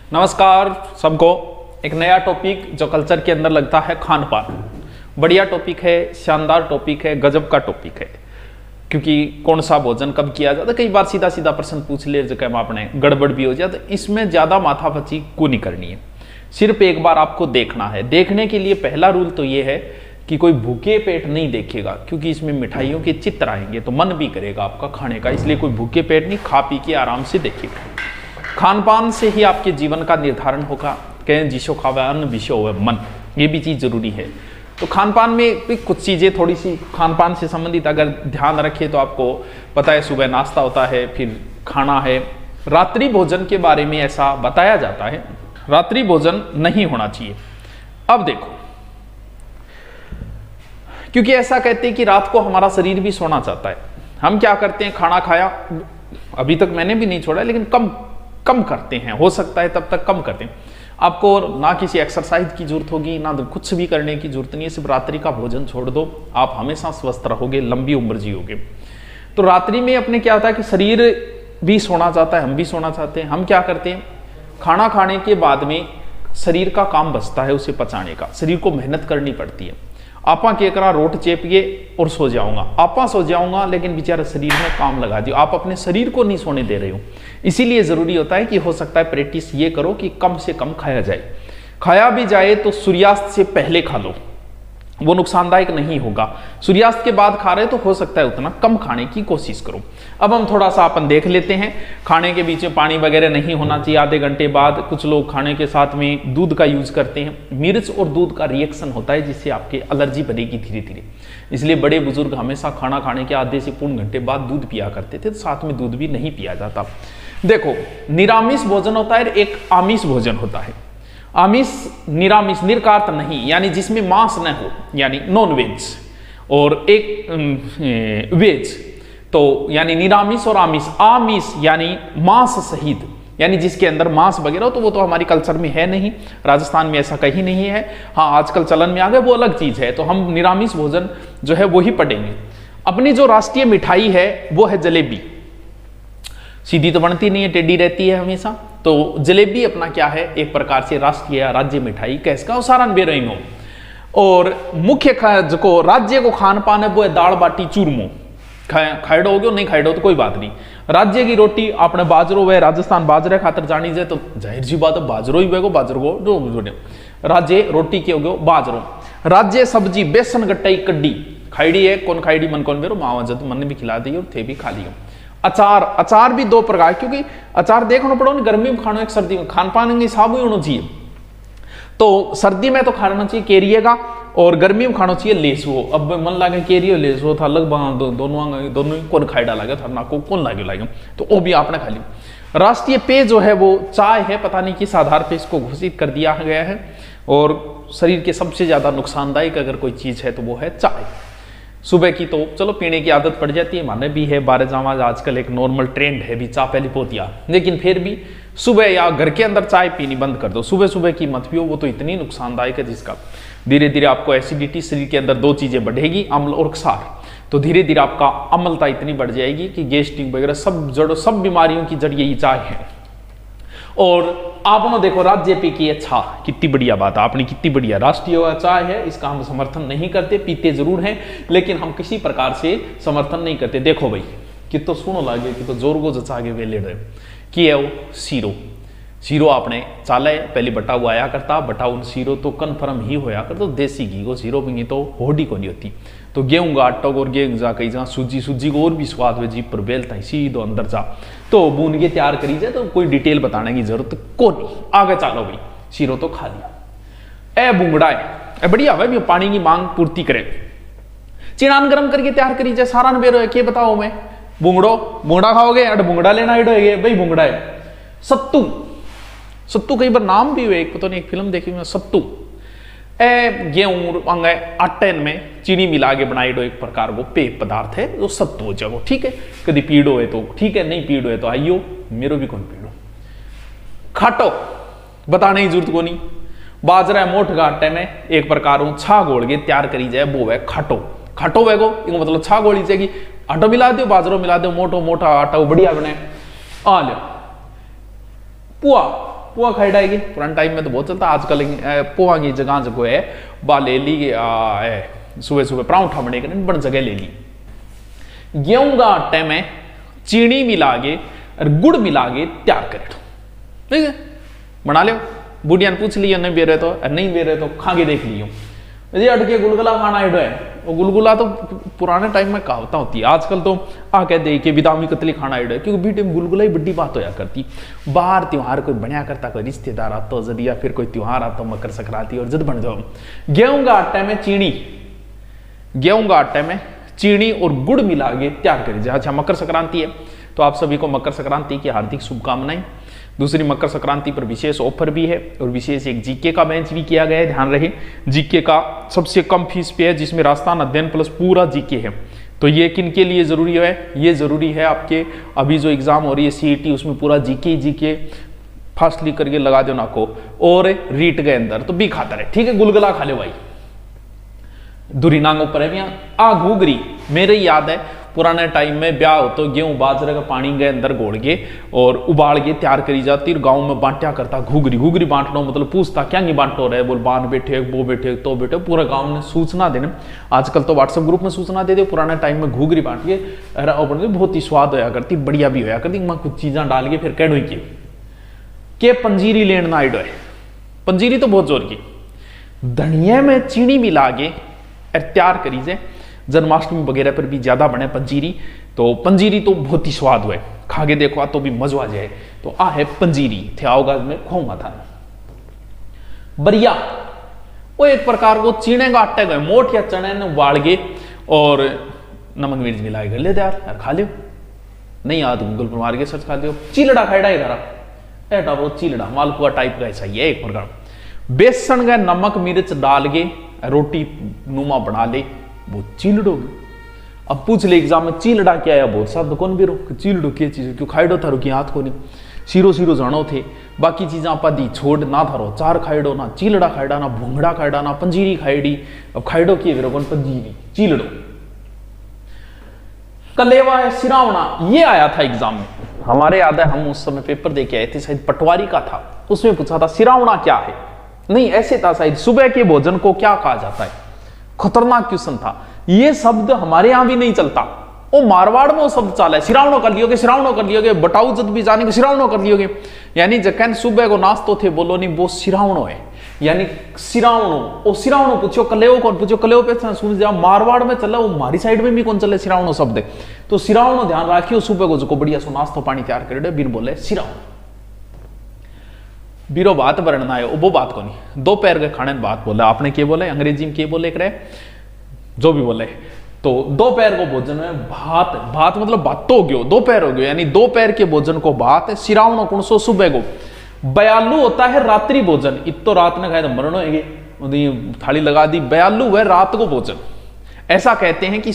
नमस्कार सबको। एक नया टॉपिक जो कल्चर के अंदर लगता है, खान पान। बढ़िया टॉपिक है, शानदार टॉपिक है, गजब का टॉपिक है। क्योंकि कौन सा भोजन कब किया जाता, कई बार सीधा सीधा प्रश्न पूछ ले जो कह आपने गड़बड़ भी हो जाए, तो इसमें ज़्यादा माथापच्ची को नहीं करनी है। सिर्फ एक बार आपको देखना है। देखने के लिए पहला रूल तो ये है कि कोई भूखे पेट नहीं देखेगा, क्योंकि इसमें मिठाइयों के चित्र आएंगे तो मन भी करेगा आपका खाने का, इसलिए कोई भूखे पेट नहीं, खा पी के आराम से देखेगा। खान पान से ही आपके जीवन का निर्धारण होगा। कहें जिसो खावा अन्न विषो होवे मन, ये भी चीज़ जरूरी है। तो खान पान में भी कुछ चीज़ें थोड़ी सी खान पान से संबंधित अगर ध्यान रखें तो आपको पता है, सुबह नाश्ता होता है, फिर खाना है। रात्रि भोजन के बारे में ऐसा बताया जाता है, रात्रि भोजन नहीं होना चाहिए। अब देखो, क्योंकि ऐसा कहते हैं कि रात को हमारा शरीर भी सोना चाहता है। हम क्या करते हैं, खाना खाया, अभी तक मैंने भी नहीं छोड़ा, लेकिन कम करते हैं, हो सकता है तब तक कम करते हैं। आपको ना किसी एक्सरसाइज की जरूरत होगी, ना कुछ भी करने की जरूरत नहीं है, सिर्फ रात्रि का भोजन छोड़ दो, आप हमेशा स्वस्थ रहोगे, लंबी उम्र जियोगे। तो रात्रि में अपने क्या होता है कि शरीर भी सोना चाहता है, हम भी सोना चाहते हैं। हम क्या करते हैं, खाना खाने के बाद में शरीर का काम बचता है उसे पचाने का, शरीर को मेहनत करनी पड़ती है। आपा के करा रोट चेपिए और सो जाऊंगा, आपा सो जाऊंगा, लेकिन बेचारा शरीर में काम लगा दियो, आप अपने शरीर को नहीं सोने दे रहे हो। इसीलिए जरूरी होता है कि हो सकता है प्रैक्टिस ये करो कि कम से कम खाया जाए। खाया भी जाए तो सूर्यास्त से पहले खा लो, वो नुकसानदायक नहीं होगा। सूर्यास्त के बाद खा रहे तो हो सकता है उतना कम खाने की कोशिश करो। अब हम थोड़ा सा अपन देख लेते हैं। खाने के बीच में पानी वगैरह नहीं होना चाहिए। आधे घंटे बाद कुछ लोग खाने के साथ में दूध का यूज करते हैं। मिर्च और दूध का रिएक्शन होता है जिससे आपके एलर्जी बनेगी धीरे धीरे। इसलिए बड़े बुजुर्ग हमेशा खाना खाने के आधे से पूर्ण घंटे बाद दूध पिया करते थे, तो साथ में दूध भी नहीं पिया जाता। देखो, निरामिष भोजन होता है, एक आमिष भोजन होता है। आमिष, निरामिष, निर्कार्त नहीं, यानी जिसमें मांस न हो, यानी नॉन वेज, और एक वेज, तो यानी निरामिष और आमिष। आमिष यानी मांस सहित, यानी जिसके अंदर मांस वगैरह हो, तो वो तो हमारी कल्चर में है नहीं, राजस्थान में ऐसा कहीं नहीं है। हाँ, आजकल चलन में आ गए, वो अलग चीज है। तो हम निरामिष भोजन जो है वो ही पढ़ेंगे। अपनी जो राष्ट्रीय मिठाई है वो है जलेबी। सीधी तो बनती नहीं है, टेढ़ी रहती है हमेशा। तो जलेबी अपना क्या है, एक प्रकार से राष्ट्रीय राज्य मिठाई कैसका सारण बेरही हो। और मुख्य जो राज्य को खान पान है वो है दाल बाटी चूरमो। खाइडो हो गयो, नहीं खाइडो तो कोई बात नहीं। राज्य की रोटी आपने बाजरो वे, राजस्थान बाजरे खातर जानी जाए तो जाहिर सी बात है बाजरो ही वेगो, बाजरो को राज्य रोटी के हो गयो बाजरो। राज्य सब्जी बेसन गट्टाई कड्डी खाइडी है, कौन खाइडी मन कौन बेरो, मावा जद मन ने भी खिला दी और थे भी खा लियो। अचार, अचार भी दो प्रकार, क्योंकि अचार देखना पड़ो ना, गर्मी में खाना एक सर्दी में, खान पान के हिसाब ही होना चाहिए। तो सर्दी में तो खाना चाहिए केरिए का, और गर्मी में खाना चाहिए लेसुओ। अब मन लागे केरियो लेसुओ था लगभग दोनों कौन खाई डाला गया था ना, को कौन लागे, तो वो भी आपने खा लिया। राष्ट्रीय पेय जो है वो चाय है, पता नहीं किस आधार पे इसको घोषित कर दिया गया है। और शरीर के सबसे ज्यादा नुकसानदायक अगर कोई चीज है तो वो है चाय। सुबह की तो चलो पीने की आदत पड़ जाती है, माने भी है, 12 जामाज आजकल एक नॉर्मल ट्रेंड है भी, चा पहली पोतिया, लेकिन फिर भी सुबह या घर के अंदर चाय पीनी बंद कर दो। सुबह सुबह की मत पियो, वो तो इतनी नुकसानदायक है जिसका धीरे धीरे आपको एसिडिटी, शरीर के अंदर दो चीजें बढ़ेगी, अम्ल और क्षार। तो धीरे धीरे आपका अम्लता इतनी बढ़ जाएगी कि गैस्ट्रिक वगैरह सब जड़ों, सब बीमारियों की जड़ यही चाय है। और आपने देखो राज्य पे की अच्छा, कितनी बढ़िया बात है, आपने कितनी बढ़िया राष्ट्रीय चाय है, इसका हम समर्थन नहीं करते, पीते जरूर हैं, लेकिन हम किसी प्रकार से समर्थन नहीं करते। देखो भाई, कि तो सुनो लागे कि तो जोर गो जचागे वे ले रहे कि है वो सीरो। सीरो आपने चाला है, पहले बटा हुआ आया करता, बटा उन सीरो तो कन्फर्म ही होया कर, तो देसी घी को सीरो भी तो होडी को नहीं होती। तो गेहूं का आटा और गेहूं जा कहीं जहाँ सूजी को और भी स्वाद में जीप पर बेलता है, सीधो अंदर जा तो बून के तैयार करी जाए, तो कोई डिटेल बताने की जरूरत को नहीं। आगे चलो भाई, सीरो तो खा लिया। ए बुंगड़ा है, बढ़िया भाई, पानी की मांग पूर्ति करे, चिड़ान गर्म करके तैयार करी जाए, सारा बेरो है, क्या बताओ मैं, बुंगड़ा खाओगे, अट बुंगड़ा लेना है भाई, बुंगड़ा है। सत्तू, सत्तू कई बार नाम भी हुए, एक पता नहीं एक फिल्म देखी मैं, सत्तू गेहूं आटे में चीनी मिला के बनाई एक प्रकार को पेय पदार्थ है, जो सत्तू हो जाओ, ठीक है। कभी पीड़ो है तो ठीक है, नहीं पीड़ो है तो आइयो, मेरो भी कौन पीड़ो। खाटो बताने की जरूरत को नहीं, बाजरा मोठ का आटे में एक प्रकार छा गोल के तैयार करी जाए, वो है खाटो। खाटो वेगो मतलब छा गोली चाहिए, आटो मिला दो, बाजरो मिला दो, मोटो मोटा आटा बढ़िया बने। आ लो पुआ, पोहा खाई डाएगी। पुराने टाइम में तो बहुत चलता, आजकल पोहा की जगह जो है बा ले ली, सुबह सुबह परांठा बने बन जगह ले ली। गेहूं का आटे में चीनी मिला के और गुड़ मिला के तैयार करे, ठीक है, बना लो। बुढ़िया ने पूछ लिया नहीं बे रहे तो, नहीं बे रहे तो खा के देख लियो। जी अटके गुलगुला खाना है, वो गुलगुला तो पुराने टाइम में कहावत होती है, आजकल तो आ कह दे के विदामी कतली खाना है, क्योंकि बीटे में गुलगुला ही बड़ी बात होया करती। बाहर त्योहार कोई बनया करता, कोई रिश्तेदार आता जद, या फिर कोई त्योहार आता मकर संक्रांति और जद बन जाओ। गेहूं का आटे में चीनी, गेहूं का आटे में चीनी और गुड़ मिला के तैयार करी जाए। अच्छा, मकर संक्रांति है तो आप सभी को मकर संक्रांति की हार्दिक शुभकामनाएं। दूसरी, मकर संक्रांति पर विशेष ऑफर भी है और विशेष एक जीके का बेंच भी किया गया है, ध्यान रहे। जीके का सबसे कम फीस पे है, जिसमें राजस्थान अध्ययन प्लस पूरा जीके है। तो ये किन के लिए जरूरी है? ये जरूरी है आपके अभी जो एग्जाम हो रही है सीईटी, उसमें पूरा जीके फास्टली करके लगा दो ना को, और रीट के अंदर तो भी खाता है, ठीक है। गुलगुला खा लो भाई, दूरी नांगों पर है आ घूगरी। मेरे याद है पुराने टाइम में ब्याह हो तो गेहूं बाजरे का पानी के अंदर घोल के और उबाल के तैयार करी जाती, और गांव में बांटा करता घूगरी। घूगरी बांटना मतलब पूछता क्या नहीं बांटो रहे, बोल बांध बैठे वो बैठे तो बैठे, पूरा गांव ने सूचना देने। आजकल तो व्हाट्सएप ग्रुप में सूचना दे दे, पुराने टाइम में घूगरी बांट के बहुत ही स्वाद होया करती, बढ़िया भी होया करती। मैं कुछ चीज़ें डाल के फिर कह के पंजीरी लेना आइडो है। पंजीरी तो बहुत जोर की, धनिया में चीनी मिला के तैयार करी जाए। जन्माष्टमी वगैरह पर भी ज्यादा बने पंजीरी, तो पंजीरी तो बहुत ही स्वाद हुए, खा के देखो तो भी मजा आ जाए। तो आ है पंजीरी, थे आओगा मैं खाऊंगा था। बरिया वो एक प्रकार को चीने का आटे गए मोट या चने ने उबाल के और नमक मिर्च मिला के ले दे यार खा लियो। नहीं याद गूगल पर मार के सर्च खा लियो। चिलड़ा खाइडा इधर एटा वो चिलड़ा मालपुआ टाइप का ऐसा ही है एक प्रकार। बेसन का नमक मिर्च डाल के रोटी नुमा बना ले, वो चिलड़ो। अब पूछ ले एग्जाम में चिलड़ा क्या है, बहुत शब्द कौन भी रो चिलड़ो क्या चीज, क्यों खाइडो थारो की हाथ को नहीं सीरो सीरो जानो थे, बाकी चीजें आपा दी छोड़ ना थारो चार खाइडो, ना चिलड़ा खाइडा, ना भुंगड़ा खाइडा, ना पंजीरी खाइडी। अब खाइडो की कौन पंजीरी चिलड़ो। कलेवा है सिरावना, ये आया था एग्जाम में हमारे, याद है हम उस समय पेपर दे के आए थे, शायद पटवारी का था, उसमें पूछा था सिरावना क्या है। नहीं ऐसे था शायद, सुबह के भोजन को क्या कहा जाता है। खतरनाक क्वेश्चन था। ये शब्द हमारे यहां भी नहीं चलता, वो मारवाड़ में वो शब्द चाला है, सिरावनो कर लियोगे, सिरावनो कर लियोगे, बटाऊ जब भी जाने के सिरावनो कर लियोगे। यानी जकन सुबह को नाश्तो थे बोलो नहीं, वो सिरावनो है, यानी सिरावनो। ओ सिरावनो पूछो कलेओ कौन, पूछो कलेओ पे सुन जा, मारवाड़ में चला, वो हमारी साइड में भी कौन चले सिरावनो शब्द है। तो सिरावनो ध्यान रखियो, सुबह को जो बढ़िया सो नाश्तो पानी तैयार करे बिन बोले सिरावनो। बीरो बात वर्णना है वो बात को नहीं, दोपहर के खाने बात बोला आपने, क्या बोले अंग्रेजी में क्या बोले करे जो भी बोले। तो दोपहर को भोजन में भात, भात मतलब भात तो हो गयो, दोपहर हो गयो, यानी दोपहर के भोजन को भात है। सिरावनो कौन सो सुबह को। बयालू होता है रात्रि भोजन, इत तो रात ने खाए तो मरण होगी, थाली लगा दी। बयालू है रात को भोजन। ऐसा कहते हैं कि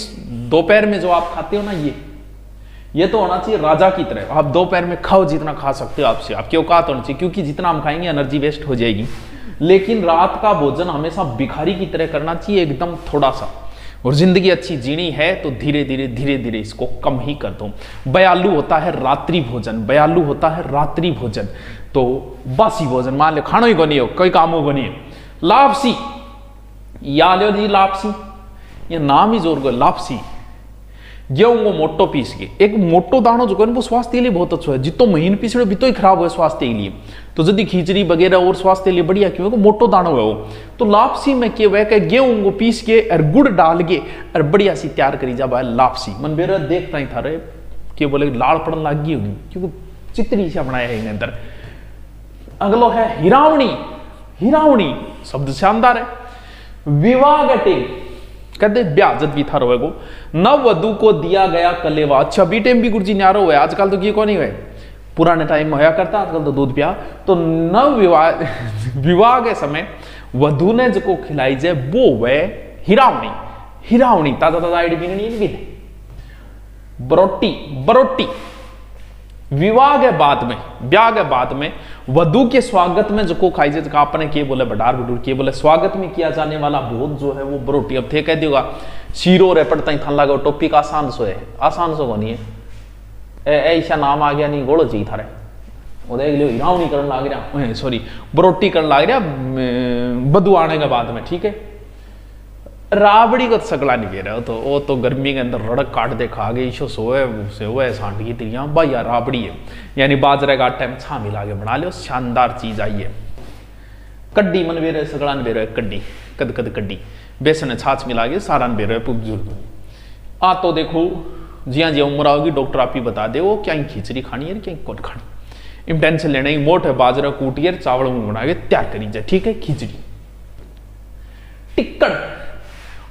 दोपहर में जो आप खाते हो ना, ये तो होना चाहिए राजा की तरह, आप दोपहर में खाओ जितना खा सकते हो, आपसे आपकी औकात होनी चाहिए, क्योंकि जितना हम खाएंगे एनर्जी वेस्ट हो जाएगी। लेकिन रात का भोजन हमेशा भिखारी की तरह करना चाहिए, एकदम थोड़ा सा। और जिंदगी अच्छी जीनी है तो धीरे धीरे इसको कम ही कर दो। बयालू होता है रात्रि भोजन, बयालू होता है रात्रि भोजन, तो बासी भोजन मान लो खाना ही को नहीं हो, कोई कामों को नहीं है। लापसी, या लो जी लापसी, ये नाम ही जोर को लापसी। गेहूं को मोटो पीस के, एक मोटो दानो जो है वो स्वास्थ्य के लिए बहुत अच्छा है, जितो महीन पीसड़ो भी तो ही खराब है स्वास्थ्य के लिए। तो यदि खिचड़ी वगैरह और स्वास्थ्य के लिए बढ़िया क्यों है, मोटो दानो है वो। तो लापसी में क्या हुआ कि गेहूं को पीस के और गुड़ डाल के और बढ़िया सी तैयार करी जा भाई लापसी। मन मेरा देखता ही था रे क्या बोले लाल पड़न लग गई होगी, क्योंकि चित्री से बनाया है अंदर। अगलो है हिरावणी, हिरावणी शब्द शानदार है। विवाह गटे कहते ब्याह जद भी था रोएगो, नव वधु को दिया गया कलेवा। अच्छा बी टाइम भी गुरुजी न्यारो हुआ, आजकल तो ये को नहीं हुए, पुराने टाइम में होया करता, आजकल तो दूध ब्याह। तो नव विवाह के समय वधु ने जो खिलाई जाए वो वह हिरावणी। हिरावणी ताजा ताजा आईडी भी दे। बरोटी, बरोटी विवाह के बाद में, ब्याह के बाद में वधु के स्वागत में जो खाई जाए, आपने के बोले बडार बडूर के बोले स्वागत में किया जाने वाला भोज जो है वो बरोटी। अब थे कह दियोगा शीरो रे पड़ता ही थान लगा टोपी का आसान सो है, आसान सो को नहीं है, ऐसा नाम आ गया नहीं गोड़ो चाहिए थारे वो देख लियो हिराव नहीं करने लग रहा, सॉरी बरोटी करने लग रहा बदू आने के बाद में, ठीक है। राबड़ी को तो सगला नहीं कह रहा, तो वो तो गर्मी के अंदर रड़क काट दे खा गई, इसो सोए सांड की तिरियां भाई यार राबड़ी है, यानी बाजरे का आटा में छा मिला के बना लो, शानदार चीज आई है। कड्डी मन बेरो सगला ने बेरो कड्डी, कद कद कड्डी बेसन छाछ मिला के सारा ने बेरो बुजुर्ग। आ तो देखो जिया जिया उम्र होगी डॉक्टर आप ही बता दे वो क्या खिचड़ी खानी है क्या कौन खानी, इम टेंशन लेना ही मोट है बाजरा कूटियर चावल में बना के तैयार करी जाए, ठीक है। खिचड़ी टिक्कड़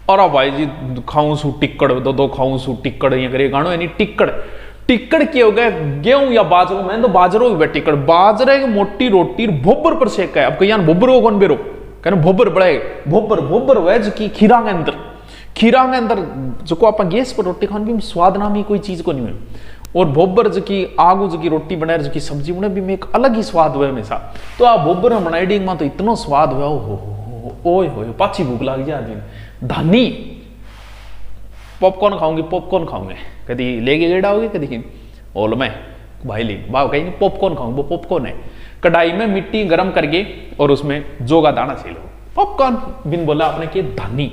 और भाई जी खाऊं सू टिक्कड़ दो खाऊं सू टिक्कड़ ये करे गानो यानी टिक्कड़ टिक्कड़ क्या हो गया गेहूं या बाजरो, मैं तो बाजरो भी टिक्कड़ बाजरे की मोटी रोटी भोबर पर सेका है। अब कहीं भोबर को कौन बेरो कहना भोबर बड़ा भोबर भोबर वेज की खीरा के अंदर जो को आप गैस पर रोटी खाने भी स्वाद नाम ही कोई चीज को नहीं है, और भोबर जो की आगू जो की रोटी बनाए जो की सब्जी बने भी में एक अलग ही स्वाद हुआ हमेशा। तो आप भोबर में बनाई डिंग में तो इतना स्वाद हुआ ओए हो पाची भूख लग जाए आदमी। धानी पॉपकॉर्न खाऊंगे कभी लेके गेड़ा होगी कभी ओल में भाई ले भाव कहीं पॉपकॉर्न खाऊंगे, वो पॉपकॉर्न है कढ़ाई में मिट्टी गर्म करके और उसमें जोगा दाना से लो पॉपकॉर्न बिन बोला आपने कि धानी।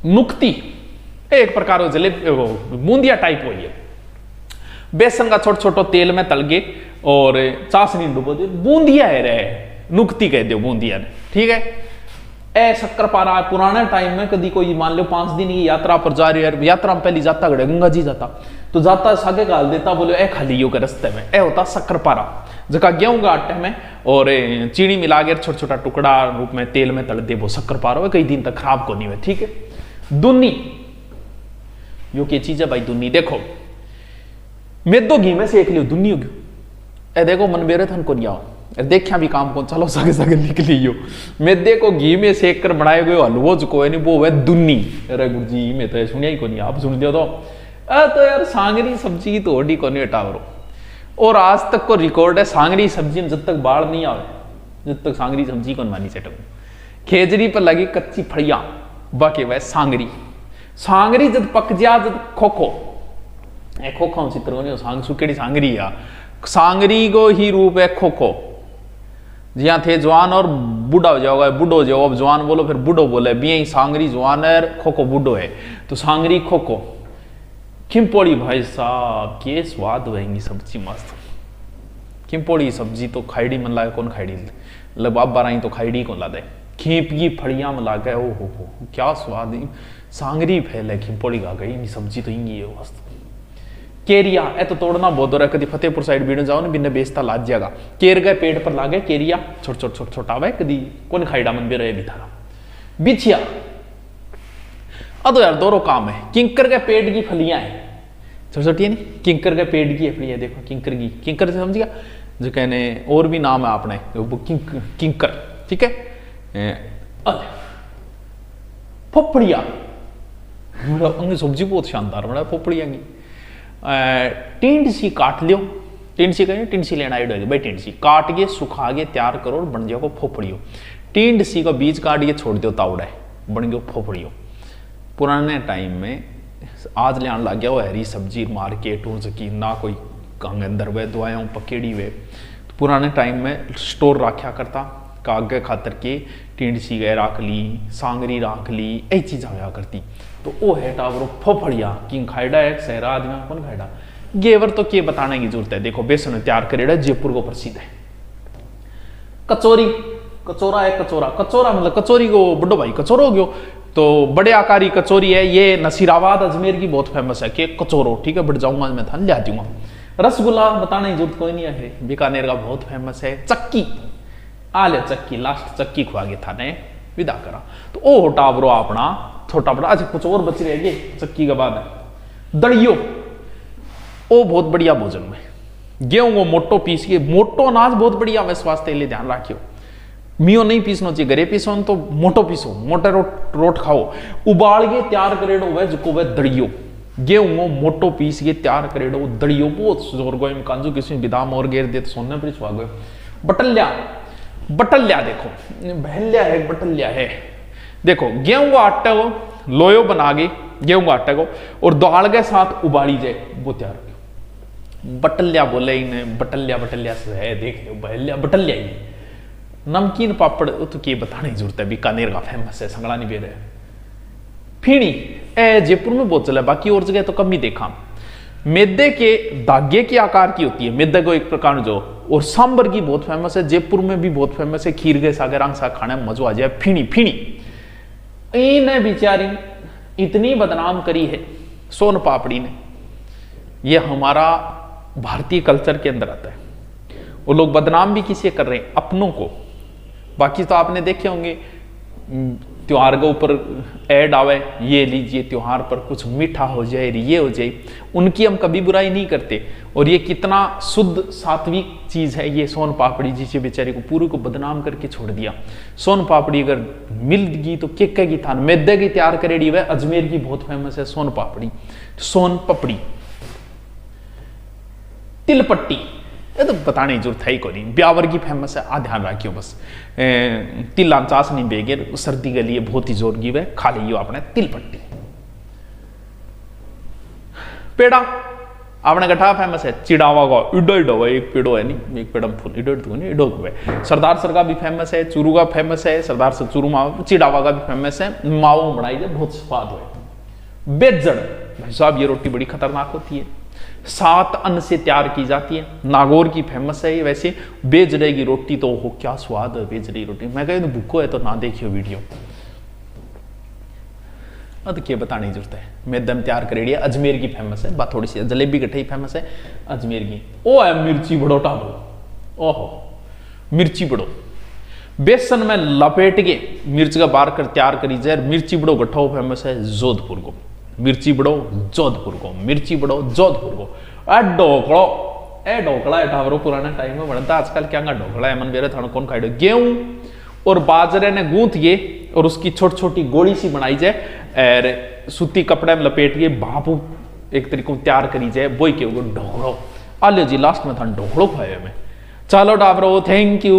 नुक्ती एक प्रकार जलेबी बूंदिया टाइप हुई है, बेसन का छोटा छोटा तेल में तल के और चाशनी डुबो दे बूंदिया है रहे नुक्ती कह दो बूंदिया ने, ठीक है। ए शक्करपारा पुराने टाइम में कभी कोई मान लो 5 दिन की यात्रा पर जा रही है, यात्रा में पहली जाता गड़े गंगा जी जाता तो जाता सागे गाल देता बोले ए खाली के रस्ते में ए होता शक्करपारा जका गेहूं का आटे में और चीनी मिला के छोटा छोटा टुकड़ा रूप में तेल में तल दे वो शक्करपारा कई दिन तक खराब को नहीं हुए, ठीक है। दुन्नी यो क्या चीज है भाई दुन्नी, देखो मैदो घी में सेक लियो दुन्नी होगी ए देखो मन बेरे थन को नहीं आओ देखा भी काम कौन चलो सगे सगे लिख लियो मैदे को घी में सेक कर बनाए गए हलवो जो कोई नहीं वो है दुन्नी। अरे गुरु जी मैं तो सुनिया ही को नहीं, आप सुन दियो तो यार सांगरी सब्जी की तो ओडी को नहीं हटाओ, और आज तक को रिकॉर्ड है सांगरी सब्जी में जब तक बाढ़ नहीं आवे जब तक सांगरी सब्जी को मानी से खेजड़ी पर लगी कच्ची फड़िया बाकी वह सांगरी जब पक जा जब खोखो खोखो चित्र सांग सुकेड़ी सांगरी या सांगरी को ही रूप है खोखो, जिया थे जवान और बूढ़ा हो जाओगा बूढ़ो हो जाओ, अब जवान बोलो फिर बूढ़ो बोले भी यही सांगरी जवान है खोखो बूढ़ो है तो सांगरी खोखो। खिमपोड़ी भाई साहब के स्वाद होएंगी सब्जी मस्त, खिमपोड़ी सब्जी तो खाईडी मन लागे कौन खाईडी मतलब आप बाराई तो खाईडी कौन ला दे खींप की फड़िया में लागे ओ हो क्या स्वाद सांगरी फैल है खिमपोड़ी गा गई सब्जी तो इंगी है मस्त। केरिया ए तो तोड़ना बहुत हो रहा है, कभी फतेहपुर साइड बीड़ जाओ ना बिना बेचता लाज जाएगा केर गए पेड़ पर लागे केरिया छोटा हुआ कदी कौन खाईडा मन भी रहे भी था बिछिया अदो यार दोनों काम है। किंकर के पेड़ की फलियां है छोटी छोटी है नहीं किंकर के पेड़ की फलियां देखो किंकर से समझ गया जो कहने और भी नाम है आपने किंकर, ठीक है। पोपड़िया सब्जी बहुत शानदार बना पोपड़िया की। टिंड सी काट लियो टिंड सी कहें टिंड सी लेना आइडिया भाई टिंड सी काट के सुखा के तैयार करो और बन जाओ फोपड़ियो। टिंड सी का बीज काट के छोड़ दो तावड़ा बन गयो फोपड़ियो। पुराने टाइम में आज ले आने लग गया वो हरी सब्जी मार्केट हो सकी ना कोई कंग अंदर वे दवाएं पकेड़ी वे, तो पुराने टाइम में स्टोर रखा करता कागे खातर के टिंड सी गए राख ली सांगरी राख ली यही चीज़ा होया करती। तो वो है टावरो फोफड़िया किंग खाइडा है सहरा आदमी कौन खाइडा गेवर तो क्या बताने की जरूरत है। देखो बेसन तैयार करेड़ा जयपुर को प्रसिद्ध है। कचौरी कचौरा है कचौरा मतलब कचौरी को बड़ो भाई कचौरो हो गयो तो बड़े आकारी कचौरी है ये नसीराबाद अजमेर की बहुत फेमस है कि कचौरो, ठीक है। बढ़ जाऊंगा मैं था ले दूंगा। रसगुल्ला बताने की जरूरत कोई नहीं है बीकानेर का बहुत फेमस है। चक्की आ ले चक्की लास्ट चक्की खुआ गया था ने विदा करा तो ओ टावरो अपना छोटा बड़ा अच्छा कुछ और बच रहे चक्की के बाद है दड़ियो ओ बहुत बढ़िया भोजन में गेहूं को मोटो पीस के मोटो अनाज बहुत बढ़िया में स्वास्थ्य लिए ध्यान रखियो मियो नहीं पीसना चाहिए घरे पीसो तो मोटो पीसो मोटे रोट खाओ उबाल के तैयार करेडो वह जो वह दड़ियो गेहूं को मोटो पीस के तैयार करेडो दड़ियो बहुत जोर गो कांजू किसी बिदाम और गेर दे तो सोने पर छुआ गए। बटल्या देखो बहल्या है बटल्या है देखो गेहूं को आटे को लोयो बना के गेहूं का आटे को और दाल के साथ उबाली जाए वो तैयार बटल्या बोले इन्हें, बटल्या बटल्या से है, देख लो बहल्या बटल्या ही नमकीन पापड़ तो के बताने की जरूरत है, बीकानेर का फेमस है, संगला नहीं बेर है। फीणी ए जयपुर में बहुत चला, बाकी और जगह तो कम ही देखा। मैदे के धागे के आकार की होती है, मैदे को एक प्रकार जो, और सांबर की बहुत फेमस है, जयपुर में भी बहुत फेमस है, खीर के सागर रंग सा खाने में मजा आ जाए। फीणी फीणी इन्हें बेचारी इतनी बदनाम करी है सोन पापड़ी ने, ये हमारा भारतीय कल्चर के अंदर आता है। वो लोग बदनाम भी किसे कर रहे हैं, अपनों को। बाकी तो आपने देखे होंगे त्योहार के ऊपर ऐड आवे, ये लीजिए त्योहार पर कुछ मीठा हो जाए, ये हो जाए, उनकी हम कभी बुराई नहीं करते। और ये कितना शुद्ध सात्विक चीज है ये सोन पापड़ी, जिसे बेचारे को पूरे को बदनाम करके छोड़ दिया। सोन पापड़ी अगर मिल गई तो केके की थान मैदे की तैयार करेड़ी वह अजमेर की बहुत फेमस है सोन पापड़ी। सोन पपड़ी, तिलपट्टी ये तो बताने की जरूरत है ही को नहीं, ब्यावर की फेमस है, आ ध्यान रखियो बस। तिल चास नहीं बेगे, सर्दी के लिए बहुत ही जोर की वह खा लियो आपने तिलपट्टी। पेड़ा आपने कठा फेमस है, चिड़ावा का इडो इडो एक पेड़ो है नहीं, एक पेड़म फूल इडो तो नहीं, इडो को सरदार सर का भी फेमस है, चूरू का फेमस है, सरदार सर चूरू माव, चिड़ावा का भी फेमस है, माओ बनाई जाए बहुत स्वाद हो। बेजड़ भाई साहब ये रोटी बड़ी खतरनाक होती है, 7 अन्न से तैयार की जाती है, नागौर की फेमस है ये। वैसे बेजड़े की रोटी तो हो क्या स्वाद है बेजड़े की रोटी, मैं कहूँ तो भूखो है तो ना देखियो वीडियो, अब क्या बताने की जरूरत है। मैदम तैयार करेड़ी है, अजमेर की फेमस है, बात थोड़ी सी जलेबी कठाई फेमस है अजमेर की। ओ है मिर्ची बड़ो टाबो, ओहो मिर्ची बड़ो बेसन में लपेट के मिर्च का बार कर तैयार करी जाए। मिर्ची बड़ो गठो फेमस है जोधपुर को, मिर्ची बड़ो जोधपुर को, मिर्ची बड़ो जोधपुर को। ए ढोकड़ा ठावरो पुराने टाइम में बनता, आजकल क्या ढोकड़ा है मन बेरे थानो कौन खाई। गेहूं और बाजरे ने गूंथ के और उसकी छोटी छोटी गोली सी बनाई जाए और सूती कपड़े में लपेट के भाप एक तरीके तैयार करी जाए, बोई के ढोकड़ो। आ लो जी लास्ट में था ढोकड़ो खाए में। चलो डाबरो थैंक यू।